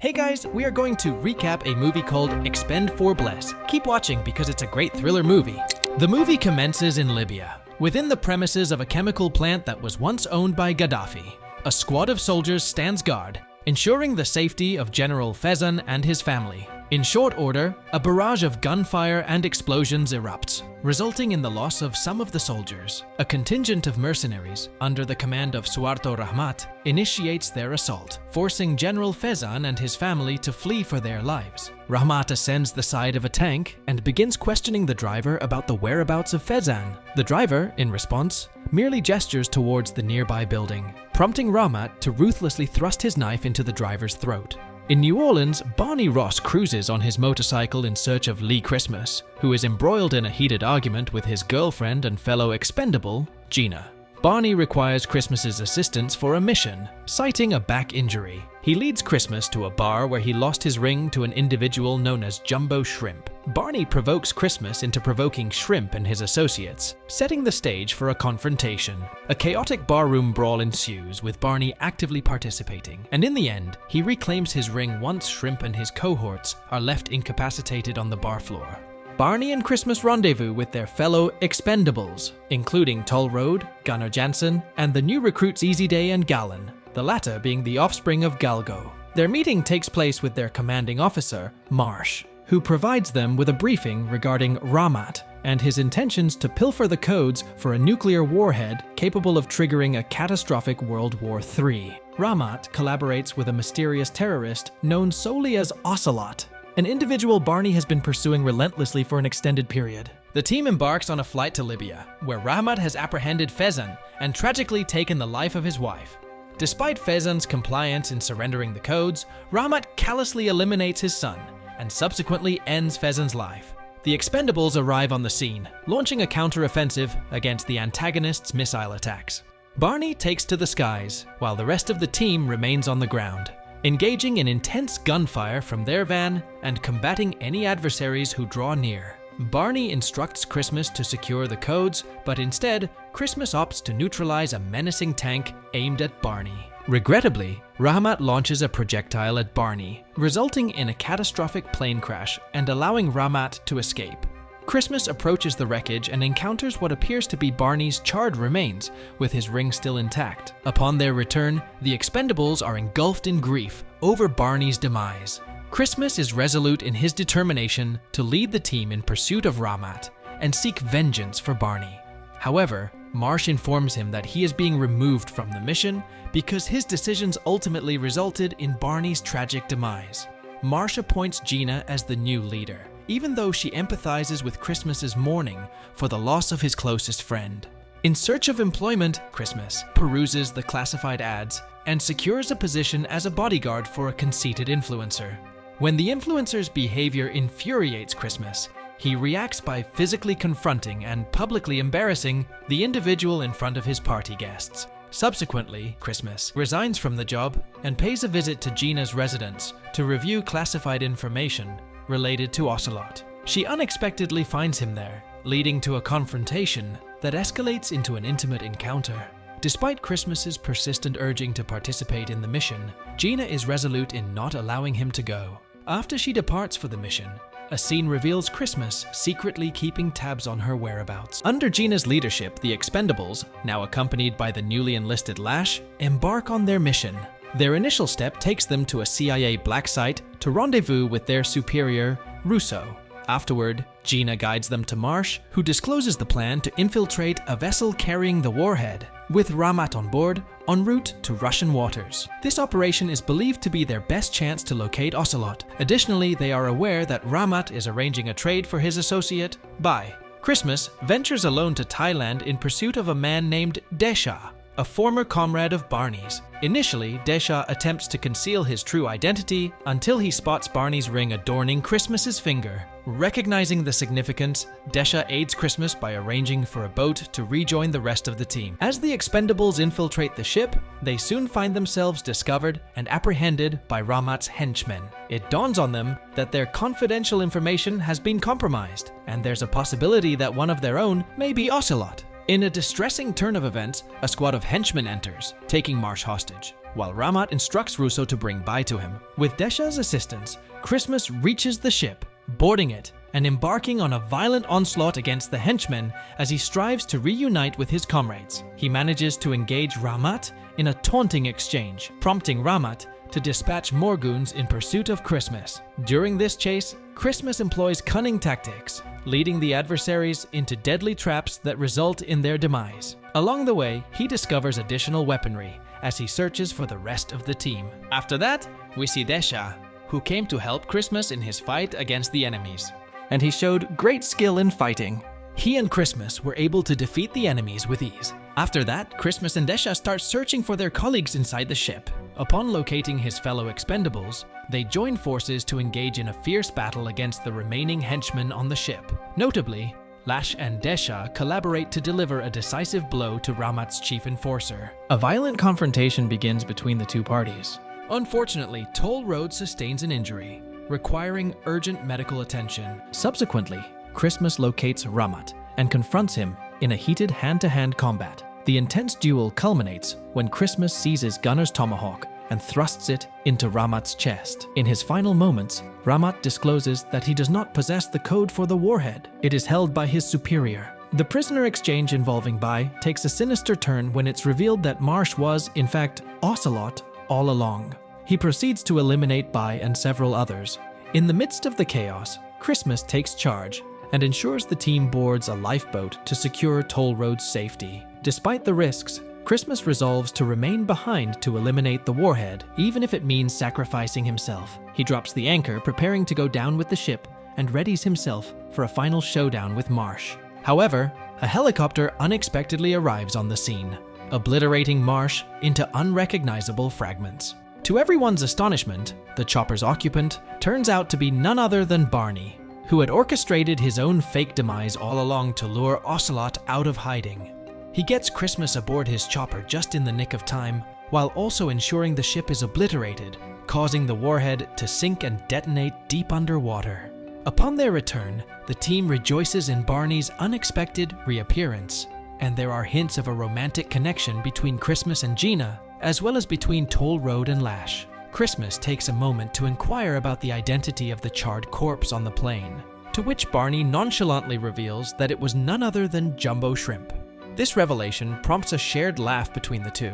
Hey guys, we are going to recap a movie called Expend 4 Bless. Keep watching because it's a great thriller movie. The movie commences in Libya, within the premises of a chemical plant that was once owned by Gaddafi. A squad of soldiers stands guard, ensuring the safety of General Fezan and his family. In short order, a barrage of gunfire and explosions erupts, resulting in the loss of some of the soldiers. A contingent of mercenaries, under the command of Suarto Rahmat, initiates their assault, forcing General Fezan and his family to flee for their lives. Rahmat ascends the side of a tank and begins questioning the driver about the whereabouts of Fezan. The driver, in response, merely gestures towards the nearby building, prompting Rahmat to ruthlessly thrust his knife into the driver's throat. In New Orleans, Barney Ross cruises on his motorcycle in search of Lee Christmas, who is embroiled in a heated argument with his girlfriend and fellow expendable, Gina. Barney requires Christmas's assistance for a mission, citing a back injury. He leads Christmas to a bar where he lost his ring to an individual known as Jumbo Shrimp. Barney provokes Christmas into provoking Shrimp and his associates, setting the stage for a confrontation. A chaotic barroom brawl ensues, with Barney actively participating, and in the end, he reclaims his ring once Shrimp and his cohorts are left incapacitated on the bar floor. Barney and Christmas rendezvous with their fellow expendables, including Toll Road, Gunnar Jansen, and the new recruits Easy Day and Gallon, the latter being the offspring of Galgo. Their meeting takes place with their commanding officer, Marsh, who provides them with a briefing regarding Rahmat and his intentions to pilfer the codes for a nuclear warhead capable of triggering a catastrophic World War III. Rahmat collaborates with a mysterious terrorist known solely as Ocelot, an individual Barney has been pursuing relentlessly for an extended period. The team embarks on a flight to Libya, where Rahmat has apprehended Fezan and tragically taken the life of his wife. Despite Fezan's compliance in surrendering the codes, Rahmat callously eliminates his son and subsequently ends Fezan's life. The Expendables arrive on the scene, launching a counter-offensive against the antagonist's missile attacks. Barney takes to the skies, while the rest of the team remains on the ground, engaging in intense gunfire from their van and combating any adversaries who draw near. Barney instructs Christmas to secure the codes, but instead, Christmas opts to neutralize a menacing tank aimed at Barney. Regrettably, Rahmat launches a projectile at Barney, resulting in a catastrophic plane crash and allowing Rahmat to escape. Christmas approaches the wreckage and encounters what appears to be Barney's charred remains, with his ring still intact. Upon their return, the Expendables are engulfed in grief over Barney's demise. Christmas is resolute in his determination to lead the team in pursuit of Rahmat and seek vengeance for Barney. However, Marsh informs him that he is being removed from the mission because his decisions ultimately resulted in Barney's tragic demise. Marsh appoints Gina as the new leader, even though she empathizes with Christmas's mourning for the loss of his closest friend. In search of employment, Christmas peruses the classified ads and secures a position as a bodyguard for a conceited influencer. When the influencer's behavior infuriates Christmas, he reacts by physically confronting and publicly embarrassing the individual in front of his party guests. Subsequently, Christmas resigns from the job and pays a visit to Gina's residence to review classified information related to Ocelot. She unexpectedly finds him there, leading to a confrontation that escalates into an intimate encounter. Despite Christmas's persistent urging to participate in the mission, Gina is resolute in not allowing him to go. After she departs for the mission, a scene reveals Christmas secretly keeping tabs on her whereabouts. Under Gina's leadership, the Expendables, now accompanied by the newly enlisted Lash, embark on their mission. Their initial step takes them to a CIA black site to rendezvous with their superior, Russo. Afterward, Gina guides them to Marsh, who discloses the plan to infiltrate a vessel carrying the warhead, with Rahmat on board, en route to Russian waters. This operation is believed to be their best chance to locate Ocelot. Additionally, they are aware that Rahmat is arranging a trade for his associate, Bai. Christmas ventures alone to Thailand in pursuit of a man named Desha, a former comrade of Barney's. Initially, Desha attempts to conceal his true identity until he spots Barney's ring adorning Christmas's finger. Recognizing the significance, Desha aids Christmas by arranging for a boat to rejoin the rest of the team. As the Expendables infiltrate the ship, they soon find themselves discovered and apprehended by Rahmat's henchmen. It dawns on them that their confidential information has been compromised, and there's a possibility that one of their own may be Ocelot. In a distressing turn of events, a squad of henchmen enters, taking Marsh hostage, while Ramat instructs Russo to bring Bai to him. With Desha's assistance, Christmas reaches the ship, boarding it, and embarking on a violent onslaught against the henchmen as he strives to reunite with his comrades. He manages to engage Ramat in a taunting exchange, prompting Ramat to dispatch more goons in pursuit of Christmas. During this chase, Christmas employs cunning tactics, leading the adversaries into deadly traps that result in their demise. Along the way, he discovers additional weaponry as he searches for the rest of the team. After that, we see Desha, who came to help Christmas in his fight against the enemies. And he showed great skill in fighting. He and Christmas were able to defeat the enemies with ease. After that, Christmas and Desha start searching for their colleagues inside the ship. Upon locating his fellow expendables, they join forces to engage in a fierce battle against the remaining henchmen on the ship. Notably, Lash and Desha collaborate to deliver a decisive blow to Ramat's chief enforcer. A violent confrontation begins between the two parties. Unfortunately, Toll Road sustains an injury, requiring urgent medical attention. Subsequently, Christmas locates Ramat and confronts him in a heated hand-to-hand combat. The intense duel culminates when Christmas seizes Gunner's tomahawk and thrusts it into Ramat's chest. In his final moments, Ramat discloses that he does not possess the code for the warhead. It is held by his superior. The prisoner exchange involving Bai takes a sinister turn when it's revealed that Marsh was, in fact, Ocelot all along. He proceeds to eliminate Bai and several others. In the midst of the chaos, Christmas takes charge and ensures the team boards a lifeboat to secure Toll Road's safety. Despite the risks, Christmas resolves to remain behind to eliminate the warhead, even if it means sacrificing himself. He drops the anchor, preparing to go down with the ship, and readies himself for a final showdown with Marsh. However, a helicopter unexpectedly arrives on the scene, obliterating Marsh into unrecognizable fragments. To everyone's astonishment, the chopper's occupant turns out to be none other than Barney, who had orchestrated his own fake demise all along to lure Ocelot out of hiding. He gets Christmas aboard his chopper just in the nick of time, while also ensuring the ship is obliterated, causing the warhead to sink and detonate deep underwater. Upon their return, the team rejoices in Barney's unexpected reappearance, and there are hints of a romantic connection between Christmas and Gina, as well as between Toll Road and Lash. Christmas takes a moment to inquire about the identity of the charred corpse on the plane, to which Barney nonchalantly reveals that it was none other than Jumbo Shrimp. This revelation prompts a shared laugh between the two,